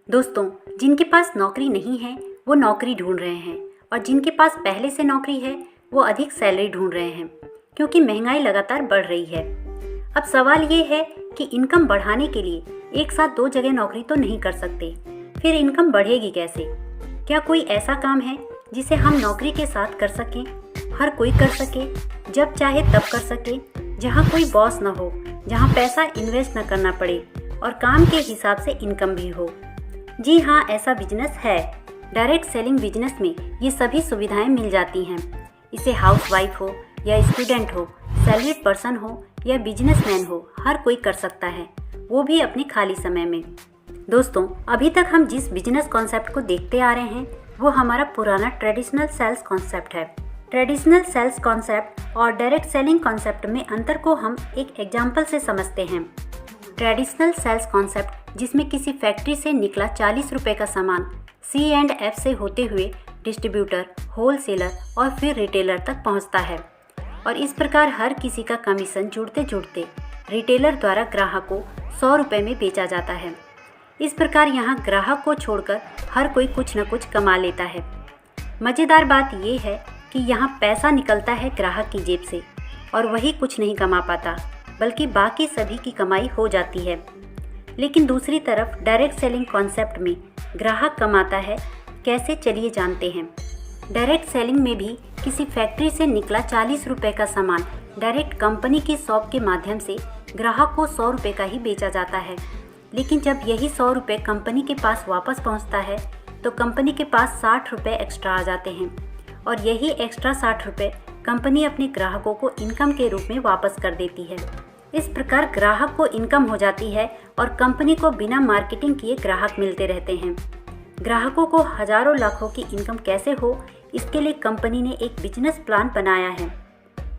दोस्तों, जिनके पास नौकरी नहीं है वो नौकरी ढूंढ रहे हैं और जिनके पास पहले से नौकरी है वो अधिक सैलरी ढूंढ रहे हैं क्योंकि महंगाई लगातार बढ़ रही है। अब सवाल ये है कि इनकम बढ़ाने के लिए एक साथ दो जगह नौकरी तो नहीं कर सकते, फिर इनकम बढ़ेगी कैसे? क्या कोई ऐसा काम है जिसे हम नौकरी के साथ कर सकें, हर कोई कर सके, जब चाहे तब कर सके, जहाँ कोई बॉस न हो, जहाँ पैसा इन्वेस्ट न करना पड़े और काम के हिसाब से इनकम भी हो? जी हाँ, ऐसा बिजनेस है। डायरेक्ट सेलिंग बिजनेस में ये सभी सुविधाएं मिल जाती हैं। इसे हाउसवाइफ हो या स्टूडेंट हो, सैलरीड पर्सन हो या बिजनेसमैन हो, हर कोई कर सकता है, वो भी अपने खाली समय में। दोस्तों, अभी तक हम जिस बिजनेस कॉन्सेप्ट को देखते आ रहे हैं वो हमारा पुराना ट्रेडिशनल सेल्स कॉन्सेप्ट है। ट्रेडिशनल सेल्स कॉन्सेप्ट और डायरेक्ट सेलिंग कॉन्सेप्ट में अंतर को हम एक एग्जाम्पल से समझते हैं। ट्रेडिशनल सेल्स कॉन्सेप्ट जिसमें किसी फैक्ट्री से निकला 40 रुपये का सामान C&F से होते हुए डिस्ट्रीब्यूटर, होलसेलर और फिर रिटेलर तक पहुंचता है और इस प्रकार हर किसी का कमीशन जुड़ते जुड़ते रिटेलर द्वारा ग्राहक को 100 रुपये में बेचा जाता है। इस प्रकार यहाँ ग्राहक को छोड़कर हर कोई कुछ न कुछ कमा लेता है। मज़ेदार बात ये है कि यहाँ पैसा निकलता है ग्राहक की जेब से और वही कुछ नहीं कमा पाता, बल्कि बाकी सभी की कमाई हो जाती है। लेकिन दूसरी तरफ डायरेक्ट सेलिंग कॉन्सेप्ट में ग्राहक कमाता है कैसे, चलिए जानते हैं। डायरेक्ट सेलिंग में भी किसी फैक्ट्री से निकला 40 रुपये का सामान डायरेक्ट कंपनी की शॉप के माध्यम से ग्राहक को 100 रुपये का ही बेचा जाता है। लेकिन जब यही 100 रुपये कंपनी के पास वापस पहुंचता है तो कंपनी के पास 60 रुपये एक्स्ट्रा आ जाते हैं और यही एक्स्ट्रा 60 रुपये कंपनी अपने ग्राहकों को इनकम के रूप में वापस कर देती है। इस प्रकार ग्राहक को इनकम हो जाती है और कंपनी को बिना मार्केटिंग किए ग्राहक मिलते रहते हैं। ग्राहकों को हजारों लाखों की इनकम कैसे हो, इसके लिए कंपनी ने एक बिजनेस प्लान बनाया है।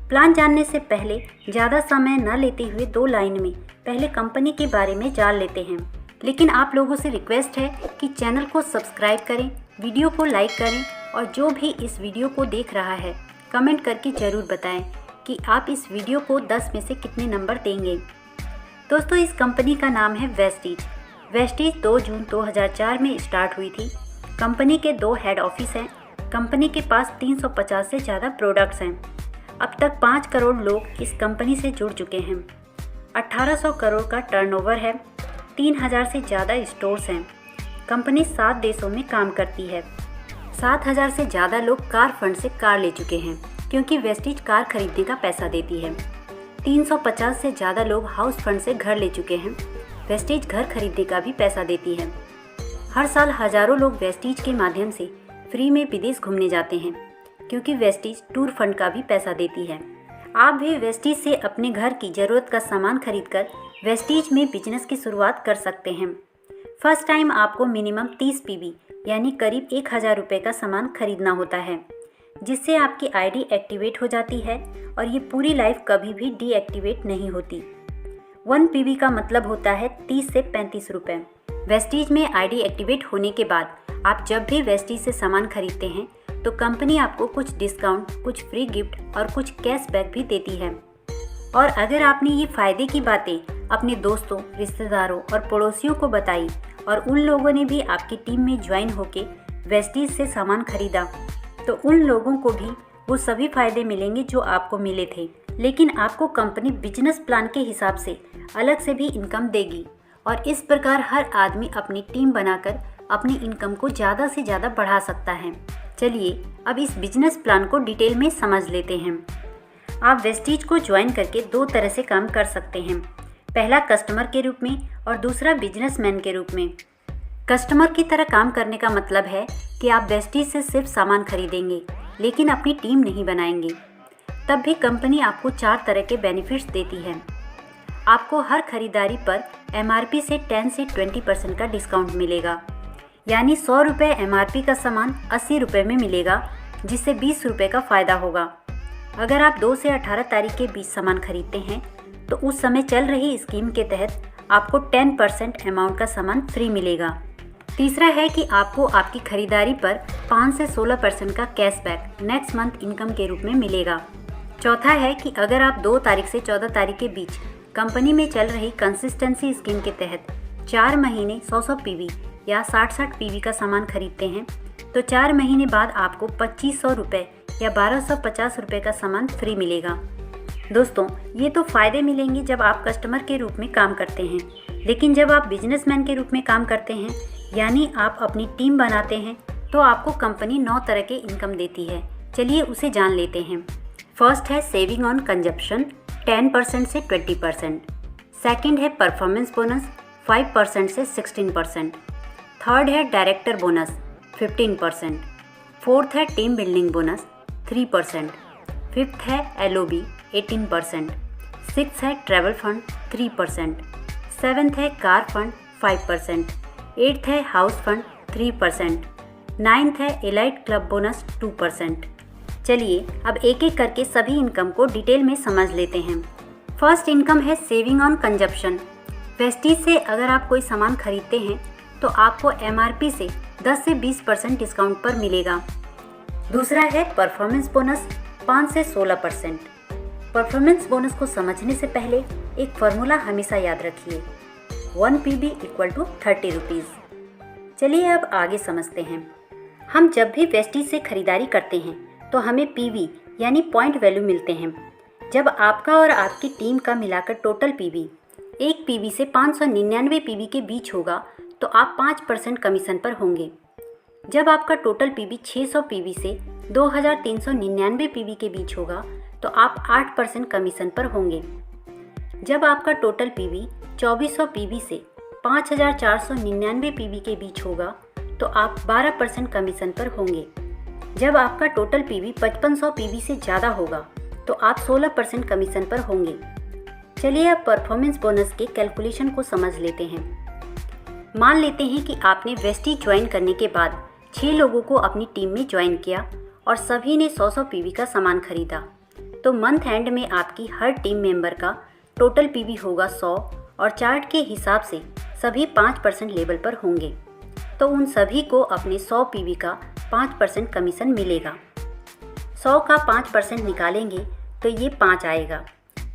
प्लान जानने से पहले ज़्यादा समय न लेते हुए 2 लाइन में पहले कंपनी के बारे में जान लेते हैं। लेकिन आप लोगों से रिक्वेस्ट है कि चैनल को सब्सक्राइब करें, वीडियो को लाइक करें और जो भी इस वीडियो को देख रहा है कमेंट करके ज़रूर बताएं कि आप इस वीडियो को 10 में से कितने नंबर देंगे। दोस्तों, इस कंपनी का नाम है वेस्टीज। वेस्टीज 2 जून 2004 में स्टार्ट हुई थी। कंपनी के 2 हेड ऑफिस हैं। कंपनी के पास 350 से ज़्यादा प्रोडक्ट्स हैं। अब तक 5 करोड़ लोग इस कंपनी से जुड़ चुके हैं। 1800 करोड़ का टर्नओवर है। 3000 से ज़्यादा स्टोर्स हैं। कंपनी 7 देशों में काम करती है। 7000 से ज़्यादा लोग कार फंड से कार ले चुके हैं क्योंकि वेस्टीज कार खरीदने का पैसा देती है। 350 से ज़्यादा लोग हाउस फंड से घर ले चुके हैं। वेस्टीज घर खरीदने का भी पैसा देती है। हर साल हज़ारों लोग वेस्टीज के माध्यम से फ्री में विदेश घूमने जाते हैं क्योंकि वेस्टीज टूर फंड का भी पैसा देती है। आप भी वेस्टीज से अपने घर की ज़रूरत का सामान खरीदकर वेस्टीज में बिजनेस की शुरुआत कर सकते हैं। फर्स्ट टाइम आपको मिनिमम 30 PV यानी करीब 1000 रुपये का सामान खरीदना होता है, जिससे आपकी आईडी एक्टिवेट हो जाती है और ये पूरी लाइफ कभी भी डीएक्टिवेट नहीं होती। 1 PV का मतलब होता है 30 से 35 रुपये। वेस्टीज में आईडी एक्टिवेट होने के बाद आप जब भी वेस्टीज से सामान खरीदते हैं तो कंपनी आपको कुछ डिस्काउंट, कुछ फ्री गिफ्ट और कुछ कैशबैक भी देती है। और अगर आपने ये फ़ायदे की बातें अपने दोस्तों, रिश्तेदारों और पड़ोसियों को बताई और उन लोगों ने भी आपकी टीम में ज्वाइन होके वेस्टीज से सामान खरीदा तो उन लोगों को भी वो सभी फ़ायदे मिलेंगे जो आपको मिले थे। लेकिन आपको कंपनी बिजनेस प्लान के हिसाब से अलग से भी इनकम देगी और इस प्रकार हर आदमी अपनी टीम बनाकर अपनी इनकम को ज़्यादा से ज़्यादा बढ़ा सकता है। चलिए अब इस बिजनेस प्लान को डिटेल में समझ लेते हैं। आप वेस्टीज को ज्वाइन करके 2 तरह से काम कर सकते हैं। पहला कस्टमर के रूप में और दूसरा बिजनेसमैन के रूप में। कस्टमर की तरह काम करने का मतलब है कि आप वेस्टीज से सिर्फ सामान खरीदेंगे लेकिन अपनी टीम नहीं बनाएंगे। तब भी कंपनी आपको 4 तरह के बेनिफिट्स देती है। आपको हर खरीदारी पर MRP से 10 से 20% का डिस्काउंट मिलेगा, यानी 100 रुपये MRP का सामान 80 रुपये में मिलेगा, जिससे 20 रुपये का फ़ायदा होगा। अगर आप 2 से 18 तारीख के बीच सामान खरीदते हैं तो उस समय चल रही स्कीम के तहत आपको 10% अमाउंट का सामान फ्री मिलेगा। तीसरा है कि आपको आपकी खरीदारी पर 5 से 16% का कैशबैक नेक्स्ट मंथ इनकम के रूप में मिलेगा। चौथा है कि अगर आप 2 तारीख से 14 तारीख के बीच कंपनी में चल रही कंसिस्टेंसी स्कीम के तहत 4 महीने 100 PV या 60-60 पीवी का सामान खरीदते हैं तो 4 महीने बाद आपको 2500 रुपये या 1250 रुपये का सामान फ्री मिलेगा। दोस्तों, ये तो फ़ायदे मिलेंगे जब आप कस्टमर के रूप में काम करते हैं, लेकिन जब आप बिजनेसमैन के रूप में काम करते हैं यानी आप अपनी टीम बनाते हैं तो आपको कंपनी 9 तरह के इनकम देती है। चलिए उसे जान लेते हैं। फर्स्ट है सेविंग ऑन कंजप्शन 10% से 20%। सेकंड है परफॉर्मेंस बोनस 5% से 16%। थर्ड है डायरेक्टर बोनस 15%। फोर्थ है टीम बिल्डिंग बोनस 3%। फिफ्थ है LOB 18%। सिक्स्थ है ट्रैवल फंड 3%। सेवन्थ है कार फंड 5%। एट्थ है हाउस फंड 3%। नाइन्थ है एलाइट क्लब बोनस 2%। चलिए अब एक एक करके सभी इनकम को डिटेल में समझ लेते हैं। फर्स्ट इनकम है सेविंग ऑन कंजप्शन। वेस्टीज से अगर आप कोई सामान खरीदते हैं तो आपको MRP से 10 से 20% डिस्काउंट पर मिलेगा। दूसरा है परफॉर्मेंस बोनस 5 से 16%। परफॉर्मेंस बोनस को समझने से पहले एक फार्मूला हमेशा याद रखिए, 1 PB = 30 रुपीज़। चलिए अब आगे समझते हैं। हम जब भी वेस्टीज से खरीदारी करते हैं तो हमें PV यानी पॉइंट वैल्यू मिलते हैं। जब आपका और आपकी टीम का मिलाकर टोटल PV 1 PV से 599 PV के बीच होगा तो आप 5% कमीशन पर होंगे। जब आपका टोटल PV 600 PV से 2399 PV के बीच होगा तो आप 8% कमीशन पर होंगे। जब आपका टोटल PV 2400 PV से 5499 PV के बीच होगा तो आप 12% कमीशन पर होंगे। जब आपका टोटल PV 5500 PV से ज़्यादा होगा तो आप 16% कमीशन पर होंगे। चलिए अब परफॉर्मेंस बोनस के कैलकुलेशन को समझ लेते हैं। मान लेते हैं कि आपने वेस्टीज ज्वाइन करने के बाद 6 लोगों को अपनी टीम में ज्वाइन किया और सभी ने 100 PV का सामान खरीदा, तो मंथ एंड में आपकी हर टीम मेंबर का टोटल PV होगा 100 और चार्ट के हिसाब से सभी 5% लेवल पर होंगे, तो उन सभी को अपने 100 PV का 5% कमीशन मिलेगा। 100 का 5% निकालेंगे तो ये 5 आएगा।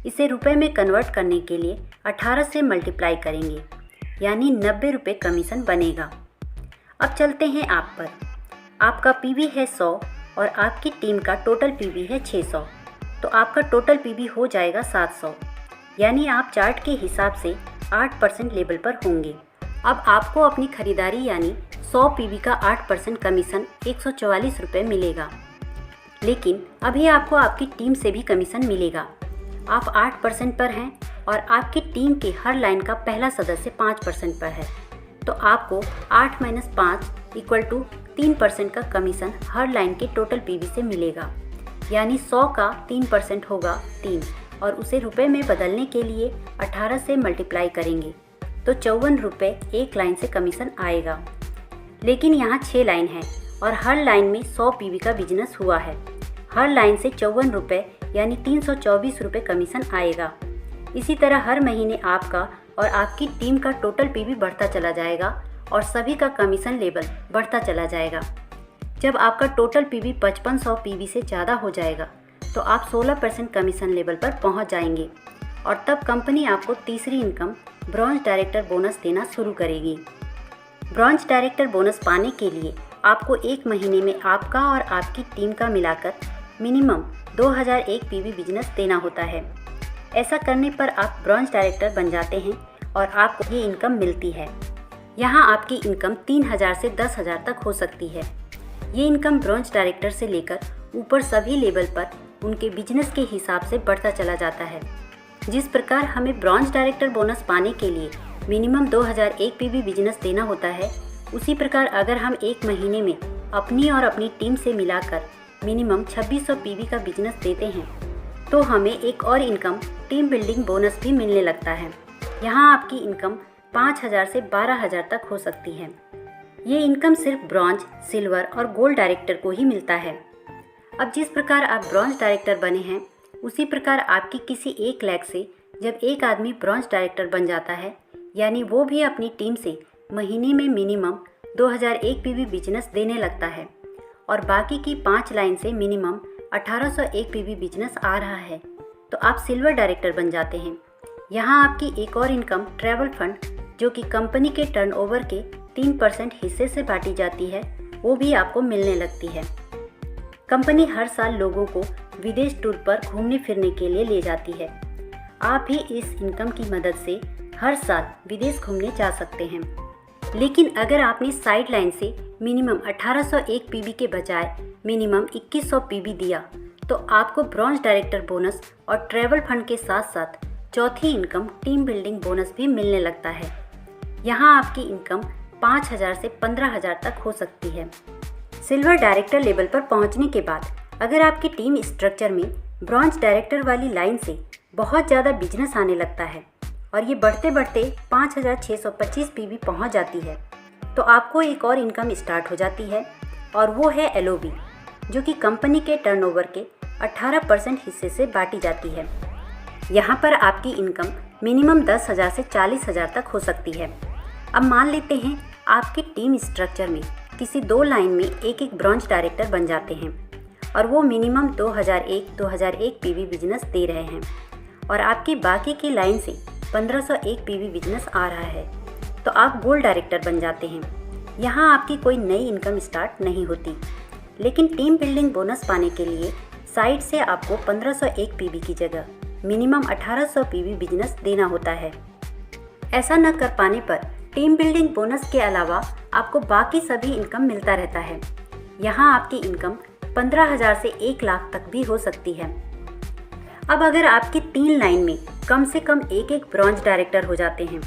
इसे रुपए में कन्वर्ट करने के लिए 18 से मल्टीप्लाई करेंगे यानी 90 रुपये कमीशन बनेगा। अब चलते हैं आप पर। आपका PV है 100 और आपकी टीम का टोटल PV है 600, तो आपका टोटल PV हो जाएगा 700 यानी आप चार्ट के हिसाब से 8% लेवल पर होंगे। अब आपको अपनी खरीदारी यानी 100 PV का 8% कमीशन 144 रुपये मिलेगा। लेकिन अभी आपको आपकी टीम से भी कमीशन मिलेगा। आप 8% पर हैं और आपकी टीम के हर लाइन का पहला सदस्य 5% पर है, तो आपको 8 - 5 = 3% का कमीशन हर लाइन के टोटल PV से मिलेगा। यानी 100 का 3% होगा 3 और उसे रुपए में बदलने के लिए 18 से मल्टीप्लाई करेंगे तो 54 रुपये एक लाइन से कमीशन आएगा। लेकिन यहाँ 6 लाइन है और हर लाइन में 100 PV का बिजनेस हुआ है। हर लाइन से 54 रुपये यानी 324 रुपये कमीशन आएगा। इसी तरह हर महीने आपका और आपकी टीम का टोटल PV बढ़ता चला जाएगा और सभी का कमीशन लेवल बढ़ता चला जाएगा। जब आपका टोटल PV 5500 PV से ज़्यादा हो जाएगा तो आप 16% कमीशन लेवल पर पहुंच जाएंगे और तब कंपनी आपको तीसरी इनकम ब्रॉन्ज डायरेक्टर बोनस देना शुरू करेगी। ब्रॉन्ज डायरेक्टर बोनस पाने के लिए आपको 1 महीने में आपका और आपकी टीम का मिलाकर मिनिमम 2001 PV बिजनेस देना होता है। ऐसा करने पर आप ब्रॉन्ज डायरेक्टर बन जाते हैं और आपको ये इनकम मिलती है। यहाँ आपकी इनकम 3000 से 10,000 तक हो सकती है। ये इनकम ब्रॉन्ज डायरेक्टर से लेकर ऊपर सभी लेवल पर उनके बिजनेस के हिसाब से बढ़ता चला जाता है। जिस प्रकार हमें ब्रॉन्ज डायरेक्टर बोनस पाने के लिए मिनिमम 2001 PV बिजनेस देना होता है, उसी प्रकार अगर हम 1 महीने में अपनी और अपनी टीम से मिलाकर मिनिमम 2600 PV का बिजनेस देते हैं तो हमें एक और इनकम टीम बिल्डिंग बोनस भी मिलने लगता है। यहाँ आपकी इनकम 5000 से 12000 तक हो सकती है। ये इनकम सिर्फ ब्रॉन्ज, सिल्वर और गोल्ड डायरेक्टर को ही मिलता है। अब जिस प्रकार आप ब्रॉन्ज डायरेक्टर बने हैं उसी प्रकार आपकी किसी 1 लाख से जब एक आदमी ब्रॉन्ज डायरेक्टर बन जाता है यानी वो भी अपनी टीम से महीने में मिनिमम 2001 PV बिजनेस देने लगता है और बाकी की 5 लाइन से मिनिमम 1801 PV बिजनेस आ रहा है तो आप सिल्वर डायरेक्टर बन जाते हैं। यहाँ आपकी एक और इनकम ट्रैवल फंड जो कि कंपनी के टर्नओवर के 3% हिस्से से बांटी जाती है, वो भी आपको मिलने लगती है। कंपनी हर साल लोगों को विदेश टूर पर घूमने फिरने के लिए ले जाती है। आप भी इस इनकम की मदद से हर साल विदेश घूमने जा सकते हैं। लेकिन अगर आपने साइड लाइन से मिनिमम 1801 पीवी के बजाय मिनिमम 2100 पीवी दिया तो आपको ब्रॉन्ज डायरेक्टर बोनस और ट्रैवल फंड के साथ साथ चौथी इनकम टीम बिल्डिंग बोनस भी मिलने लगता है। यहाँ आपकी इनकम 5000 से 15000 तक हो सकती है। सिल्वर डायरेक्टर लेवल पर पहुँचने के बाद अगर आपकी टीम स्ट्रक्चर में ब्रॉन्ज डायरेक्टर वाली लाइन से बहुत ज़्यादा बिजनेस आने लगता है और ये बढ़ते बढ़ते 5625 पीवी पहुँच जाती है तो आपको एक और इनकम स्टार्ट हो जाती है और वो है एलओबी, जो कि कंपनी के टर्नओवर के 18% हिस्से से बांटी जाती है। यहाँ पर आपकी इनकम मिनिमम 10,000 से 40,000 तक हो सकती है। अब मान लेते हैं आपकी टीम स्ट्रक्चर में किसी 2 लाइन में एक एक ब्रॉन्ज डायरेक्टर बन जाते हैं और वो मिनिमम 2001 पीवी बिजनेस दे रहे हैं और आपकी बाकी की लाइन से 1501 पीवी बिजनेस आ रहा है तो आप गोल्ड डायरेक्टर बन जाते हैं। यहाँ आपकी कोई नई इनकम स्टार्ट नहीं होती, लेकिन टीम बिल्डिंग बोनस पाने के लिए साइड से आपको 1501 पीवी की जगह मिनिमम 1800 पीवी बिजनेस देना होता है। ऐसा न कर पाने पर टीम बिल्डिंग बोनस के अलावा आपको बाकी सभी इनकम मिलता रहता है। यहाँ आपकी इनकम 15,000 से 1 लाख तक भी हो सकती है। अब अगर आपकी 3 लाइन में कम से कम एक एक ब्रॉन्ज डायरेक्टर हो जाते हैं,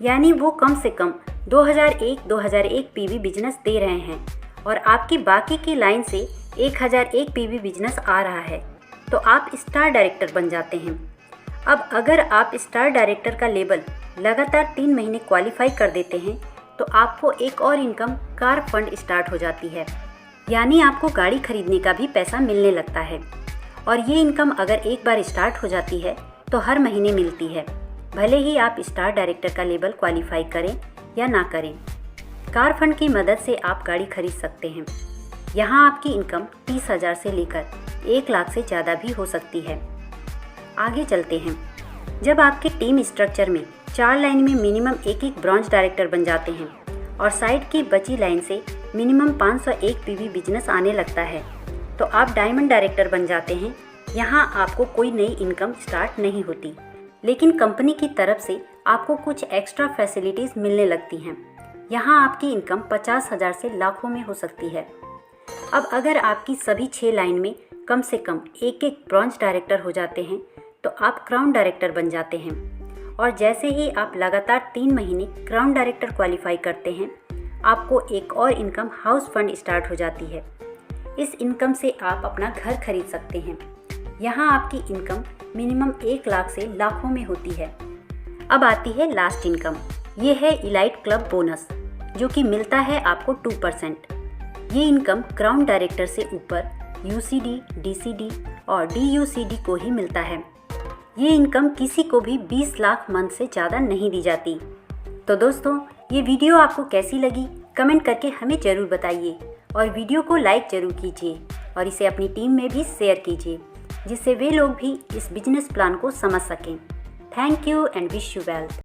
यानी वो कम से कम 2001 पीवी बिजनेस दे रहे हैं और आपकी बाकी की लाइन से 1001 पीवी बिजनेस आ रहा है तो आप स्टार डायरेक्टर बन जाते हैं। अब अगर आप स्टार डायरेक्टर का लेवल लगातार 3 महीने क्वालिफाई कर देते हैं तो आपको एक और इनकम कार फंड स्टार्ट हो जाती है, यानी आपको गाड़ी खरीदने का भी पैसा मिलने लगता है। और ये इनकम अगर एक बार स्टार्ट हो जाती है तो हर महीने मिलती है, भले ही आप स्टार डायरेक्टर का लेवल क्वालिफाई करें या ना करें। कार फंड की मदद से आप गाड़ी खरीद सकते हैं। यहाँ आपकी इनकम 30,000 से लेकर 1 लाख से ज़्यादा भी हो सकती है। आगे चलते हैं। जब आपके टीम स्ट्रक्चर में 4 लाइन में मिनिमम एक एक ब्रॉन्ज डायरेक्टर बन जाते हैं और साइड की बची लाइन से मिनिमम 501 पीवी बिजनेस आने लगता है तो आप डायमंड डायरेक्टर बन जाते हैं। यहाँ आपको कोई नई इनकम स्टार्ट नहीं होती, लेकिन कंपनी की तरफ से आपको कुछ एक्स्ट्रा फैसिलिटीज़ मिलने लगती हैं। यहाँ आपकी इनकम 50,000 से लाखों में हो सकती है। अब अगर आपकी सभी 6 लाइन में कम से कम एक एक ब्रॉन्ज डायरेक्टर हो जाते हैं तो आप क्राउन डायरेक्टर बन जाते हैं और जैसे ही आप लगातार 3 महीने क्राउन डायरेक्टर क्वालिफाई करते हैं आपको एक और इनकम हाउस फंड स्टार्ट हो जाती है। इस इनकम से आप अपना घर खरीद सकते हैं। यहाँ आपकी इनकम मिनिमम 1 लाख से लाखों में होती है। अब आती है लास्ट इनकम, ये है इलाइट क्लब बोनस, जो कि मिलता है आपको 2%। ये इनकम क्राउन डायरेक्टर से ऊपर यूसीडी, डीसीडी और डीयूसीडी को ही मिलता है। ये इनकम किसी को भी 20 लाख मंथ से ज़्यादा नहीं दी जाती। तो दोस्तों, ये वीडियो आपको कैसी लगी कमेंट करके हमें ज़रूर बताइए और वीडियो को लाइक ज़रूर कीजिए और इसे अपनी टीम में भी शेयर कीजिए, जिससे वे लोग भी इस बिजनेस प्लान को समझ सकें। Thank you and wish you well.